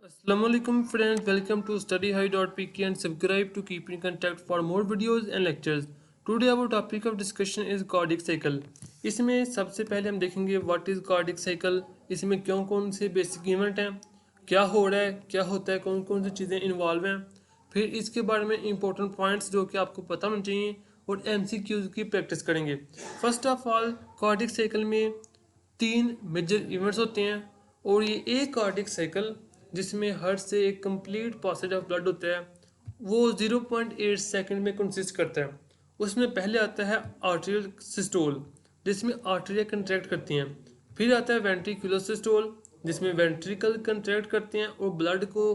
Assalamualaikum friends, welcome to STUDYHIGH.Pk and subscribe to keep in contact for more videos and lectures. Today our topic of discussion is cardiac cycle. इसमें सबसे पहले हम देखेंगे what is cardiac cycle, इसमें कौन से basic event हैं, क्या हो रहा है, क्या होता है, कौन कौन सी चीज़ें इन्वॉल्व हैं, फिर इसके बारे में इंपॉर्टेंट पॉइंट्स जो कि आपको पता होना चाहिए और MCQs की प्रैक्टिस करेंगे। First of all cardiac cycle में 3 मेजर इवेंट्स होते हैं और ये एक कार्डियक साइकिल जिसमें हार्ट से एक कंप्लीट पासेज ऑफ ब्लड होता है वो 0.8 सेकंड में कंसिस्ट करता है। उसमें पहले आता है आर्टेरियल सिस्टोल जिसमें आर्टरियाँ कंट्रैक्ट करती हैं, फिर आता है वेंट्रिकुलर सिस्टोल जिसमें वेंट्रिकल कंट्रैक्ट करते हैं और ब्लड को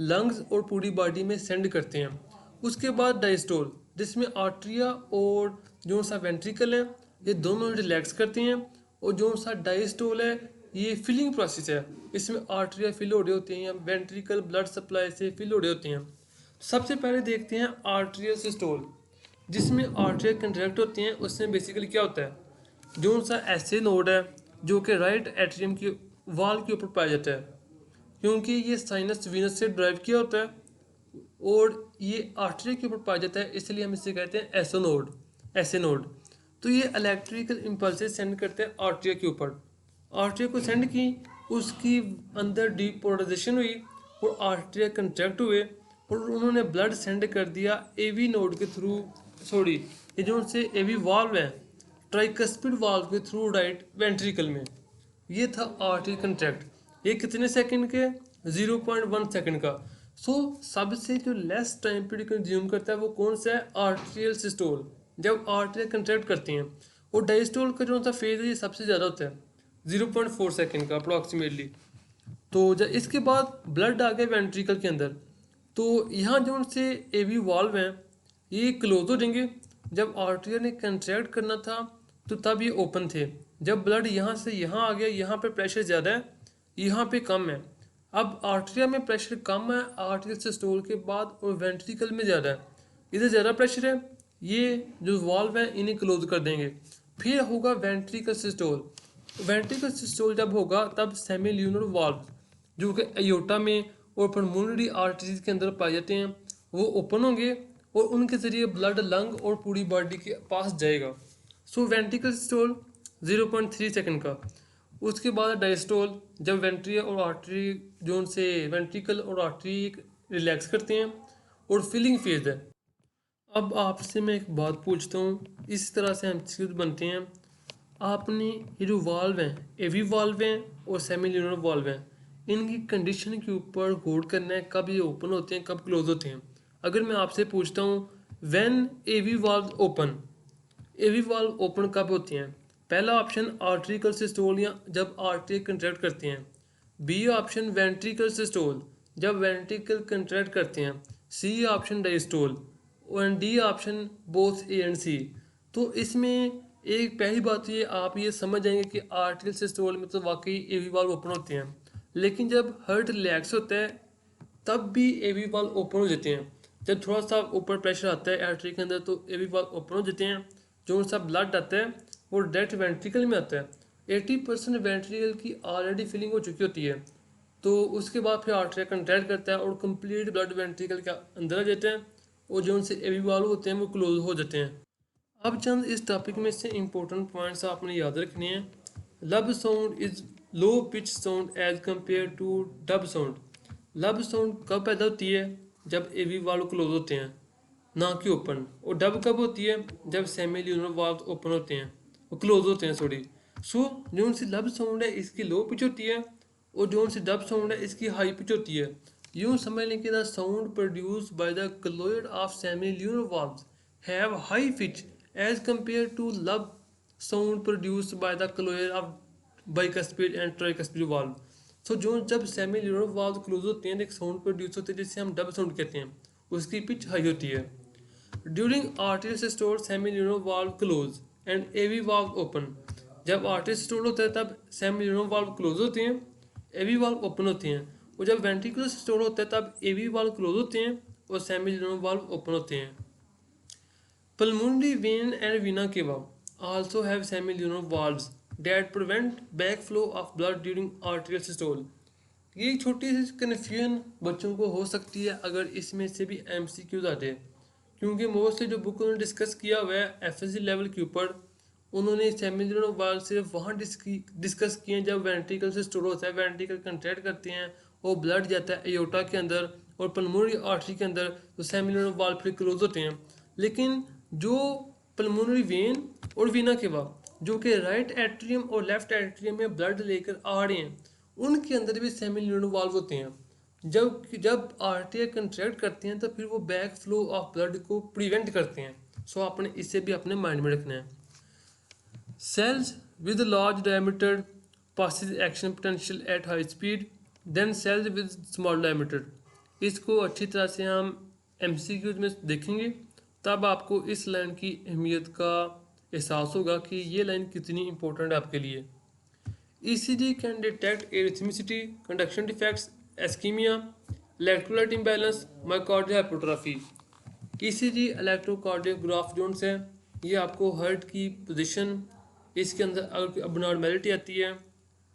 लंग्स और पूरी बॉडी में सेंड करते हैं। उसके बाद डायस्टोल जिसमें आर्टरिया और जो सा वेंट्रिकल है ये दोनों रिलैक्स करते हैं और जो सा डायस्टोल है ये फिलिंग प्रोसेस है, इसमें आर्टरिया फिल हो रही होती हैं या वेंट्रिकल ब्लड सप्लाई से फिल हो रही होती हैं। सबसे पहले देखते हैं आर्टरियल सिस्टोल जिसमें आर्टरिया कंट्रैक्ट होती हैं। उसमें बेसिकली क्या होता है, जो सा ऐसे नोड है जो कि राइट एट्रियम की वॉल के ऊपर पाया जाता है क्योंकि ये साइनस वीनस से ड्राइव किया होता है और ये आर्टरी के ऊपर पाया जाता है, इसलिए हम इसे कहते हैं ऐसे नोड। तो ये इलेक्ट्रिकल इम्पल्सेस सेंड करते हैं आर्टरी के ऊपर। आर्टरी को सेंड की, उसकी अंदर डीपोलराइजेशन हुई और आर्टरी कंट्रैक्ट हुए और उन्होंने ब्लड सेंड कर दिया एवी नोड के थ्रू, सॉरी ये जो से एवी वाल्व है ट्राइकस्पिड वाल्व के थ्रू राइट वेंट्रिकल में। ये था आर्टरी कंट्रैक्ट। ये कितने सेकंड के, 0.1 सेकंड का। सबसे जो लेस टाइम पीरियड कंज्यूम करता है वो कौन सा है, आर्टरियल सिस्टोल जब आर्टरी कंट्रैक्ट करती हैं। और डायस्टोल का जो सा फेज है ये सबसे ज़्यादा होता है 0.4 सेकंड का अप्रॉक्सीमेटली। तो जब इसके बाद ब्लड आ गया वेंट्रिकल के अंदर, तो यहाँ जो से एवी वाल्व हैं ये क्लोज हो जाएंगे। जब आर्टरिया ने कंट्रैक्ट करना था तो तब ये ओपन थे। जब ब्लड यहाँ से यहाँ आ गया, यहाँ पे प्रेशर ज़्यादा है, यहाँ पे कम है। अब आर्टरिया में प्रेशर कम है आर्टरियल सिस्टोल के बाद और वेंट्रिकल में ज़्यादा है, इधर ज़्यादा प्रेशर है, ये जो वाल्व है इन्हें क्लोज कर देंगे। फिर होगा वेंट्रिकल सिस्टोल। वेंट्रिकल सिस्टोल जब होगा तब सेमील्यूनर वाल्व जो कि एयोटा में और पल्मोनरी आर्टरीज के अंदर पाए जाते हैं वो ओपन होंगे और उनके ज़रिए ब्लड लंग और पूरी बॉडी के पास जाएगा। वेंट्रिकल सिस्टोल 0.3 सेकंड का। उसके बाद डायस्टोल जब वेंट्रिया और आर्टरी जोन से वेंट्रिकल और आर्टरी रिलैक्स करते हैं और फिलिंग फेज है। अब आपसे मैं एक बात पूछता हूँ, इस तरह से एमसीक्यूज बनते हैं। आपने ये जो वाल्व हैं एवी वाल्व हैं और सेमील्यूनर वाल्व हैं, इनकी कंडीशन के ऊपर गौर करना है, कब ये ओपन होते हैं कब क्लोज होते हैं। अगर मैं आपसे पूछता हूँ when AV valve open, AV valve open कब होती हैं, पहला ऑप्शन आर्टरिकल सिस्टोल या जब आर्टरी कंट्रैक्ट करते हैं, बी ऑप्शन वेंट्रिकल सिस्टोल जब वेंट्रिकल कंट्रैक्ट करते हैं, सी ऑप्शन डायस्टोल और D option both A and C. तो इसमें एक पहली बात ये आप ये समझ जाएंगे कि आर्टरियल सिस्टोल में तो वाकई एवी वाल्व ओपन होते हैं, लेकिन जब हार्ट रिलैक्स होता है तब भी एवी वाल्व ओपन हो जाते हैं। जब थोड़ा सा ऊपर प्रेशर आता है आर्टरी के अंदर तो एवी वाल्व ओपन हो जाते हैं। जो सा ब्लड आता है वो डायरेक्ट वेंट्रिकल में आता है। 80% वेंट्रिकल की ऑलरेडी फिलिंग हो चुकी होती है, तो उसके बाद फिर आर्टरी कंट्रैक्ट करता है और कंप्लीट ब्लड वेंट्रिकल के अंदर आ जाते हैं और जो उनसे एवी वाल्व होते हैं वो क्लोज हो जाते हैं। अब चंद इस टॉपिक में से इंपॉर्टेंट पॉइंट्स आपने याद रखने हैं। Lub sound is low pitch sound as compared to dub sound. Lub sound कब पैदा होती है, जब एवी वाल्व क्लोज होते हैं ना कि ओपन। और डब कब होती है, जब सेमील्यूनर वाल्व ओपन होते हैं, वो क्लोज होते हैं सॉरी। जो उनसी लब साउंड है इसकी लो पिच होती है और जो उनसी डब साउंड है इसकी हाई पिच होती है। यूँ समझ लें कि the sound produce by the colloid of सेमील्यूनर valves have high pitch as compared to lub sound produced by the cloyer of bicuspid and tricuspid valve। जो जब सेमील्यूनर वाल्व क्लोज होते हैं एक साउंड प्रोड्यूस होते हैं जिसे हम डब साउंड कहते हैं, उसकी पिच हाई होती है। During arterial systole semilunar valve close and AV valve open. जब आर्टरियल सिस्टोल होता है तब सेमील्यूनर वाल्व क्लोज होते हैं, एवी वाल्व ओपन होते हैं। और जब वेंट्रिकुलर सिस्टोल होता है तब एवी वाल्व क्लोज होते हैं और सेमील्यूनर वाल्व ओपन होते हैं। Pulmonary vein and vena cava also have semilunar valves that prevent backflow of blood during arterial systole। ये एक छोटी सी कन्फ्यूजन बच्चों को हो सकती है अगर इसमें से भी MCQs आते हैं, क्योंकि मोस्टली जो बुक उन्होंने डिस्कस किया हुआ है FSC लेवल के ऊपर, उन्होंने सेमिनल वाल सिर्फ वहाँ डिस्कस किए हैं जब वेंट्रिकल से स्टोर होता है, वेंट्रिकल कंट्रैक्ट करते हैं और ब्लड जाता है एयोटा के अंदर और पल्मोनरी आर्टरी के अंदर, तो सेमिनल वाल फिर क्लोज होते हैं। लेकिन जो पल्मोनरी वेन और वीना केवा जो कि राइट एट्रियम और लेफ्ट एट्रियम में ब्लड लेकर आ रहे हैं, उनके अंदर भी सेमिनल वाल्व होते हैं। जब जब आर्टरी कंट्रैक्ट करते हैं तो फिर वो बैक फ्लो ऑफ ब्लड को प्रिवेंट करते हैं। सो आपने इसे भी अपने माइंड में रखना है। Cells with large diameter passes action potential at high speed, then cells with small diameter। इसको अच्छी तरह से हम MCQs में देखेंगे, तब आपको इस लाइन की अहमियत का एहसास होगा कि ये लाइन कितनी इंपॉर्टेंट है आपके लिए। ECG can detect arrhythmicity, conduction defects, ischemia, electrolyte imbalance, myocardial hypertrophy। ECG electrocardiograph zone से ये आपको हार्ट की पोजीशन, इसके अंदर अगर कोई अबनॉर्मेलिटी आती है,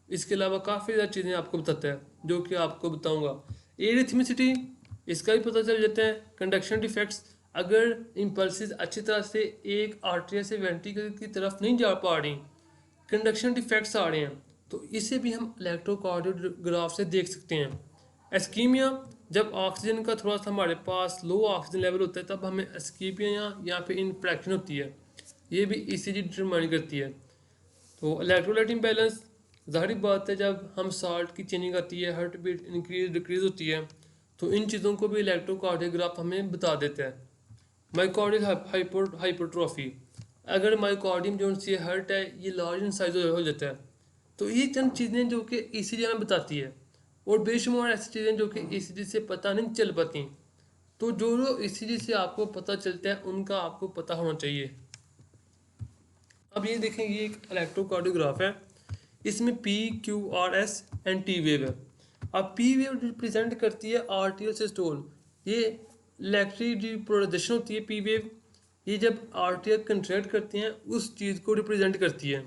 इसके अलावा काफ़ी ज़्यादा चीज़ें आपको बताता है जो कि आपको बताऊंगा। एरिथमिसिटी इसका भी पता चल जाता है। कंडक्शन डिफेक्ट्स, अगर इम्पल्सिस अच्छी तरह से एक आर्टरी से वेंट्रिकल की तरफ नहीं जा पा रही, कंडक्शन डिफेक्ट्स आ रहे हैं, तो इसे भी हम इलेक्ट्रोकार्डियोग्राफ से देख सकते हैं। एस्कीमिया, जब ऑक्सीजन का थोड़ा सा हमारे पास लो ऑक्सीजन लेवल होता है तब हमें एस्कीमिया या फिर इनफ्रैक्शन होती है, ये भी ECG डिटरमाइन करती है। तो इलेक्ट्रोलाइट इम्बैलेंस, ज़ाहिर बात है जब हम साल्ट की चेंजिंग आती है, हार्ट बीट इंक्रीज डिक्रीज होती है, तो इन चीज़ों को भी इलेक्ट्रोकार्डियोग्राफ हमें बता देता है। माइकार्डियल हाइपरट्रॉफी, अगर माइकार्डियम जो सी हार्ट है ये लार्ज इन साइज हो जाता है, तो ये चंद चीज़ें जो कि ECG हमें बताती है, और बेशुमार ऐसी चीज़ें जो कि ECG से पता नहीं चल पाती। तो जो ECG से आपको पता चलता है उनका आपको पता होना चाहिए। अब ये देखें, ये एक इलेक्ट्रोकार्डियोग्राफ है, इसमें PQRS एंड T वेव है। अब P वेव रिप्रेजेंट करती है आर्टियल सिस्टोल, ये इलेक्ट्रिक रिप्रोडक्शन होती है P वेव, ये जब आर्टियल कंट्रैक्ट करते हैं उस चीज़ को रिप्रेजेंट करती है।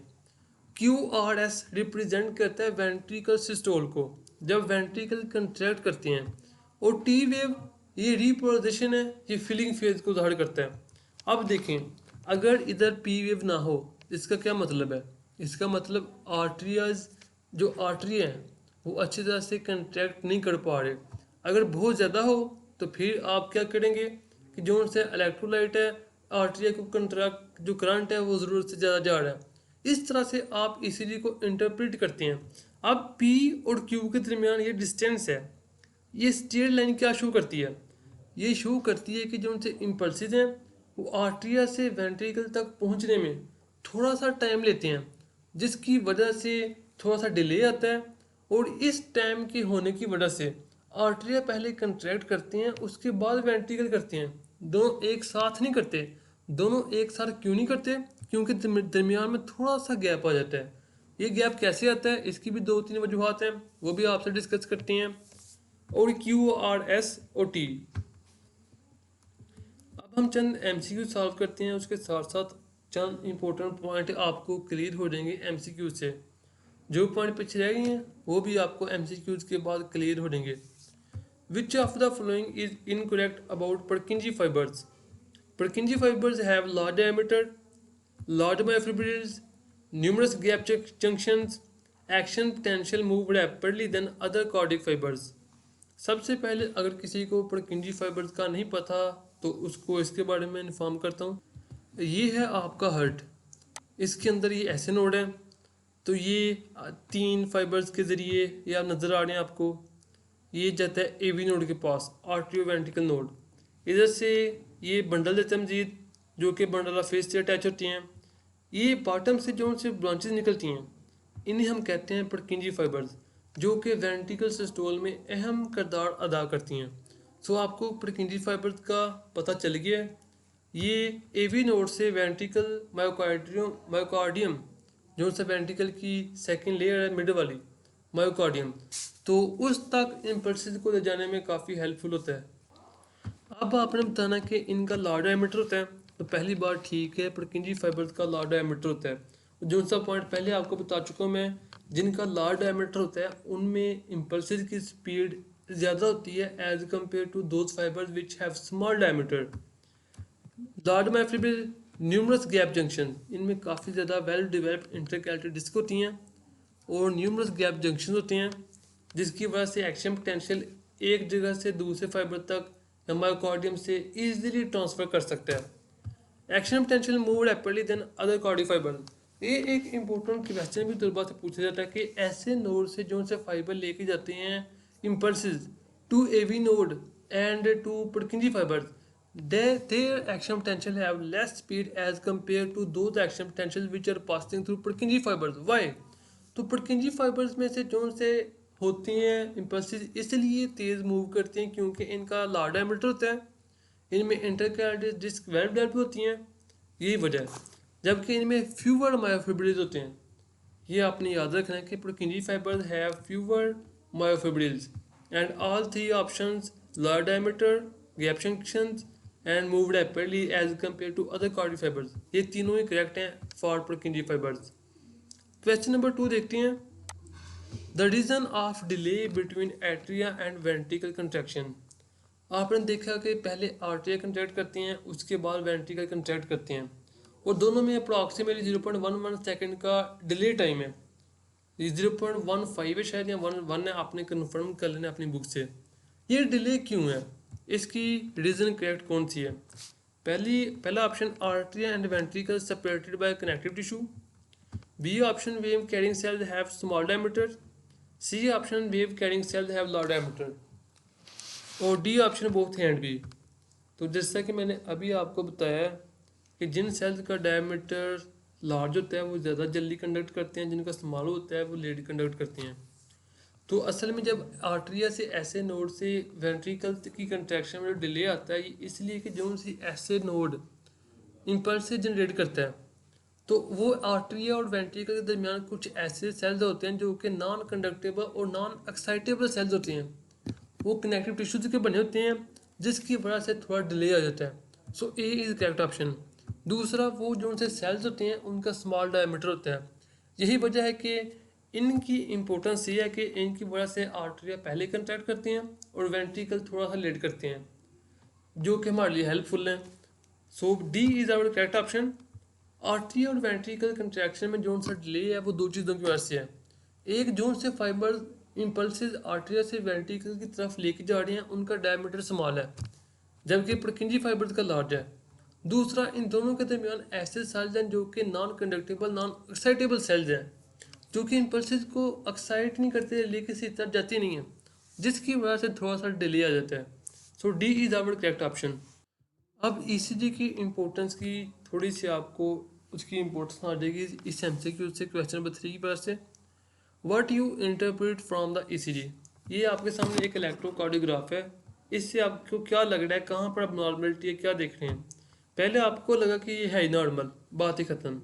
QRS रिप्रेजेंट करता है वेंट्रिकल सिस्टोल को, जब वेंट्रिकल कंट्रैक्ट करते हैं, और T वेव ये रिप्रोडक्शन है, ये फिलिंग फेज को ज़ाहिर करता है। अब देखें, अगर इधर P वेव ना हो, इसका क्या मतलब है? इसका मतलब आर्टरीज, जो आर्टरी है वो अच्छी तरह से कंट्रैक्ट नहीं कर पा रहे। अगर बहुत ज़्यादा हो तो फिर आप क्या करेंगे कि जो उनसे इलेक्ट्रोलाइट है, आर्टरी को कंट्रैक्ट, जो करंट है वो ज़रूरत से ज़्यादा जा रहा है। इस तरह से आप ECG को इंटरप्रेट करते हैं। अब P और Q के दरमियान ये डिस्टेंस है, ये स्ट्रेट लाइन क्या शो करती है? ये शो करती है कि जो उनसे इम्पल्सिस हैं वो आर्टरिया से वेंट्रिकल तक पहुंचने में थोड़ा सा टाइम लेते हैं, जिसकी वजह से थोड़ा सा डिले आता है। और इस टाइम के होने की वजह से आर्टरिया पहले कंट्रैक्ट करते हैं, उसके बाद वेंट्रिकल करते हैं। दोनों एक साथ नहीं करते। दोनों एक साथ क्यों नहीं करते? क्योंकि दरमियान में थोड़ा सा गैप आ जाता है। ये गैप कैसे आता है, इसकी भी 2-3 वजूहत हैं, वो भी आपसे डिस्कस करते हैं। और QRS और T, अब हम चंद MCQ सॉल्व करते हैं, उसके साथ साथ चंद इंपॉर्टेंट पॉइंट आपको क्लियर हो जाएंगे MCQ से। जो पॉइंट पीछे रह गए हैं वो भी आपको MCQs के बाद क्लियर हो जाएंगे। Which of the following is incorrect about Purkinje fibers? Purkinje fibers have large diameter, large myofibrils, numerous gap junctions, action potential move rapidly than other cardiac fibers। सबसे पहले अगर किसी को Purkinje fibers का नहीं पता तो उसको इसके बारे में इन्फॉर्म करता हूँ। ये है आपका हार्ट, इसके अंदर ये ऐसे नोड है, तो ये 3 फाइबर्स के ज़रिए ये आप नज़र आ रहे हैं आपको, ये जाता है AV नोड के पास, आर्ट्रियोवेंट्रिकल नोड। इधर से ये बंडल देता है मजीद, जो कि बंडल ऑफ फेस से अटैच होती हैं। ये बॉटम से जो उनसे ब्रांचेस निकलती हैं, इन्हें हम कहते हैं Purkinje फाइबर्स, जो कि वेंट्रिकल सिस्टोल में अहम किरदार अदा करती हैं। सो आपको Purkinje फाइबर्स का पता चल गया। ये AV नोड से वेंट्रिकल मायोकार्डियम, जो सा वेंट्रिकल की सेकंड लेयर है मिड वाली मायोकार्डियम, तो उस तक इम्पल्सिस को ले जाने में काफ़ी हेल्पफुल होता है। अब आपने बताना कि इनका लार्ज डायमीटर होता है, तो पहली बात ठीक है, Purkinje फाइबर्स का लार्ज डायमीटर होता है। जो सा पॉइंट पहले आपको बता चुका हूँ मैं जिनका लार्ज डायमीटर होता है उनमें इम्पल्सिस की स्पीड ज़्यादा होती है as compared to those fibres which have small diameter. Large myofibril numerous gap junction, इनमें काफ़ी ज़्यादा वेल डेवलप्ड इंटरकैलेटेड डिस्क होती हैं और न्यूमरस गैप जंक्शन होते हैं, जिसकी वजह से एक्शन पोटेंशियल एक जगह से दूसरे फाइबर तक या मायोकार्डियम से इजीली ट्रांसफ़र कर सकता है। Action potential move rapidly than other cardio fibre. ये एक इम्पोर्टेंट क्वेश्चन भी तलबा से पूछा जाता है कि ऐसे नोड से जो से फाइबर लेके जाते हैं impulses to AV node and to Purkinje fibres, their action potential have less speed as compared to those action potential which are passing through Purkinje fibers. Why? तो Purkinje fibers में से जो से होती हैं इम्पल्सिस इसलिए तेज़ मूव करती हैं क्योंकि इनका लार्ज डायमीटर होता है, इनमें इंटरकैलेटेड डिस्क वेल डेवलप्ड होती हैं, यही वजह है। जबकि इनमें फ्यूअर मायोफिब्रिल्स होते हैं। ये आपने याद रखना है कि Purkinje fibers have fewer myofibrils and all three options large diameter, gap junctions and move rapidly as compared to other cardio fibers। ये तीनों ही करेक्ट हैं for Purkinje fibers। Question number 2 देखते हैं। The reason of delay between atria and ventricle contraction. आपने देखा कि पहले आर्ट्रिया कंट्रैक्ट करती हैं उसके बाद वेंट्रिकल कंट्रैक्ट करती हैं और दोनों में अप्रॉक्सीमेटली 0.11 सेकेंड का डिले टाइम है। 0.15 है शायद या 1 है, आपने कन्फर्म कर लेना अपनी बुक से। ये डिले क्यों है, इसकी रीज़न करेक्ट कौन सी है? पहला option atria and ventricle separated by connective tissue. B option wave carrying cells have small diameter. C option wave carrying cells have large diameter. और D option both hand B. तो जैसा कि मैंने अभी आपको बताया कि जिन सेल्स का डायमीटर लार्ज होता है वो ज़्यादा जल्दी कंडक्ट करते हैं, जिनका स्मॉल होता है वो लेट कंडक्ट करते हैं। तो असल में जब आर्ट्रिया से ऐसे नोड से वेंट्रिकल की कंट्रैक्शन में डिले आता है इसलिए कि जो सी ऐसे नोड इम्पल्स से जनरेट करता है, तो वो आर्ट्रिया और वेंट्रिकल के दरमियान कुछ ऐसे सेल्स होते हैं जो कि नॉन कंडक्टेबल और नॉन एक्साइटेबल सेल्स होते हैं, वो कनेक्टिव टिश्यूज के बने होते हैं जिसकी वजह से थोड़ा डिले आ जाता है। सो ए इज़ करेक्ट ऑप्शन। दूसरा, वो जो उनसे सेल्स होते हैं उनका स्मॉल डायमीटर होता है। यही वजह है कि इनकी इम्पोर्टेंस ये है कि इनकी वजह से आर्टरिया पहले कंट्रैक्ट करते हैं और वेंट्रिकल थोड़ा सा लेट करते हैं, जो कि हमारे लिए हेल्पफुल है। So D is our correct option. Artery और वेंट्रिकल कंट्रैक्शन में जो सा डिले है वो दो चीज़ों की वजह से है। एक, जो से फाइबर इम्पल्सिस आर्टरिया से वेंट्रिकल की तरफ लेके जा रहे हैं उनका डायमीटर स्मॉल है, जबकि पुरकिंजी फाइबर का लार्ज है। दूसरा, इन दोनों के दरमियान ऐसे सेल्स हैं जो कि नॉन कंडक्टेबल नॉन एक्साइटेबल सेल्स हैं, जो कि इम्पल्सिस को एक्साइट नहीं करते लेकिन से तरफ जाती नहीं है, जिसकी वजह से थोड़ा सा डिले आ जाता है। So D is our correct option. अब ईसीजी की इम्पोर्टेंस की थोड़ी सी आपको उसकी इम्पोर्टेंस आ जाएगी इस MCQ से क्वेश्चन नंबर 3 की वजह से। What you interpret from the ECG. ये आपके सामने एक इलेक्ट्रोकार्डियोग्राफ है, इससे आपको क्या लग रहा है, कहाँ पर अब नॉर्मलिटी है, क्या देख रहे हैं? पहले आपको लगा कि ये है नॉर्मल, बात ही खत्म।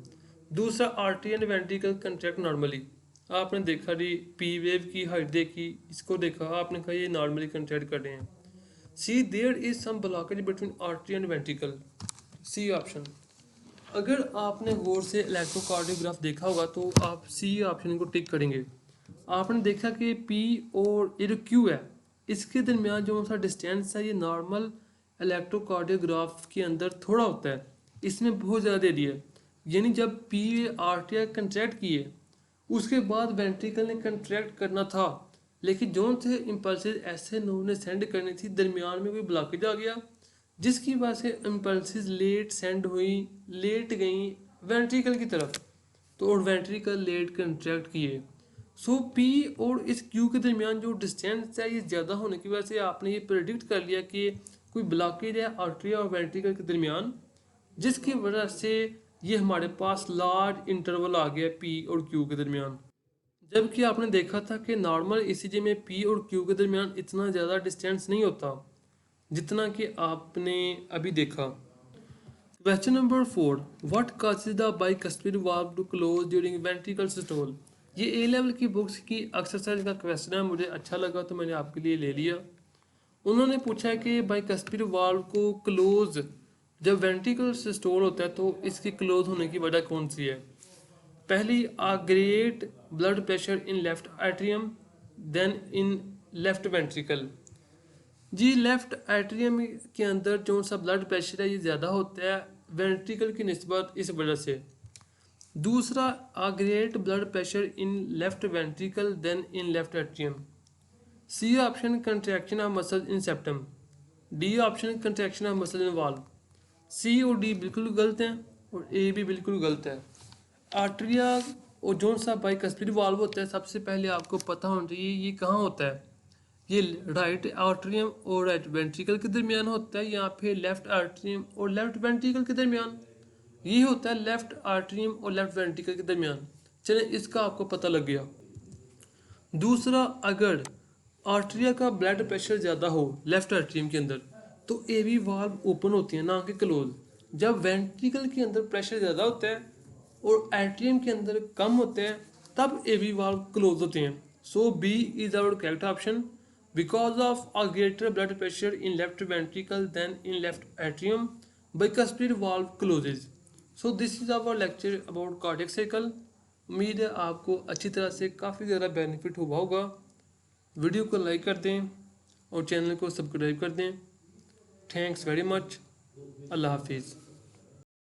दूसरा, artery and ventricle contract normally, आपने देखा जी पी वेव की हाइट देखी, इसको देखा, आपने कहा ये नॉर्मली कंट्रैक्ट कर रहे हैं। See there is some blockage between artery and ventricle, C option. अगर आपने गौर से इलेक्ट्रोकार्डियोग्राफ देखा होगा तो आप सी ऑप्शन को टिक करेंगे। आपने देखा कि पी और ये जो क्यू है इसके दरमियान जो सा डिस्टेंस है ये नॉर्मल इलेक्ट्रोकार्डियोग्राफ के अंदर थोड़ा होता है, इसमें बहुत ज़्यादा दे दिया है। यानी जब पी आर्टरिया कंट्रैक्ट किए उसके बाद वेंट्रिकल ने कंट्रैक्ट करना था, लेकिन जो से इम्पल्सिस ऐसे नोड ने सेंड करनी थी दरमियान में कोई ब्लॉकेज आ गया, जिसकी वजह से इम्पल्सिस लेट सेंड हुई, लेट गई वेंट्रिकल की तरफ, तो और वेंट्रिकल लेट कंट्रैक्ट किए। सो पी और इस क्यू के दरमियान जो डिस्टेंस है ये ज़्यादा होने की वजह से आपने ये प्रेडिक्ट कर लिया कि कोई ब्लॉकेज है आर्टरिया और वेंट्रिकल के दरमियान, जिसकी वजह से ये हमारे पास लार्ज इंटरवल आ गया पी और क्यू के दरमियान। जबकि आपने देखा था कि नॉर्मल ईसीजी में पी और क्यू के दरमियान इतना ज़्यादा डिस्टेंस नहीं होता जितना कि आपने अभी देखा। Question number 4, what causes the bicuspid valve to close during ventricle systole. ये ए लेवल की बुक्स की एक्सरसाइज का क्वेश्चन है, मुझे अच्छा लगा तो मैंने आपके लिए ले लिया। उन्होंने पूछा है कि बाइकस्पिड वाल्व को क्लोज जब वेंट्रिकल सिस्टोल होता है तो इसकी क्लोज होने की वजह कौन सी है। पहली great blood pressure in left atrium then in left ventricle. जी लेफ्ट एट्रियम के अंदर जो सा ब्लड प्रेशर है ये ज़्यादा होता है वेंट्रिकल की निस्बत, इस वजह से। दूसरा great blood pressure in left ventricle then in left atrium. C option contraction of muscle in septum. D option contraction of muscle in valve. C और डी बिल्कुल गलत हैं और ए भी बिल्कुल गलत है। आर्टरिया और जो सा बाइकस्पिड वाल्व होता है, सबसे पहले आपको पता होना चाहिए ये कहाँ होता है। ये राइट आर्टरियम और राइट वेंट्रिकल के दरमियान होता है, यहाँ पे लेफ्ट आर्टरियम और लेफ्ट वेंट्रिकल के दरमियान। ये होता है लेफ्ट आर्टरियम और लेफ्ट वेंट्रिकल के दरमियान। चले इसका आपको पता लग गया। दूसरा, अगर आर्टरिया का ब्लड प्रेशर ज़्यादा हो लेफ्ट आर्टरियम के अंदर तो एवी वाल्व ओपन होती है ना कि क्लोज। जब वेंट्रिकल के अंदर प्रेशर ज़्यादा होता है और आर्टरियम के अंदर कम होते हैं तब एवी वाल्व क्लोज होते हैं। So B is our correct option. Because of a greater blood pressure in left ventricle than in left atrium, bicuspid valve closes. So this is our lecture about cardiac cycle. उम्मीद है आपको अच्छी तरह से काफ़ी ज़्यादा बेनिफिट हुआ होगा। वीडियो को लाइक कर दें और चैनल को सब्सक्राइब कर दें। Thanks very much. अल्लाह हाफिज़।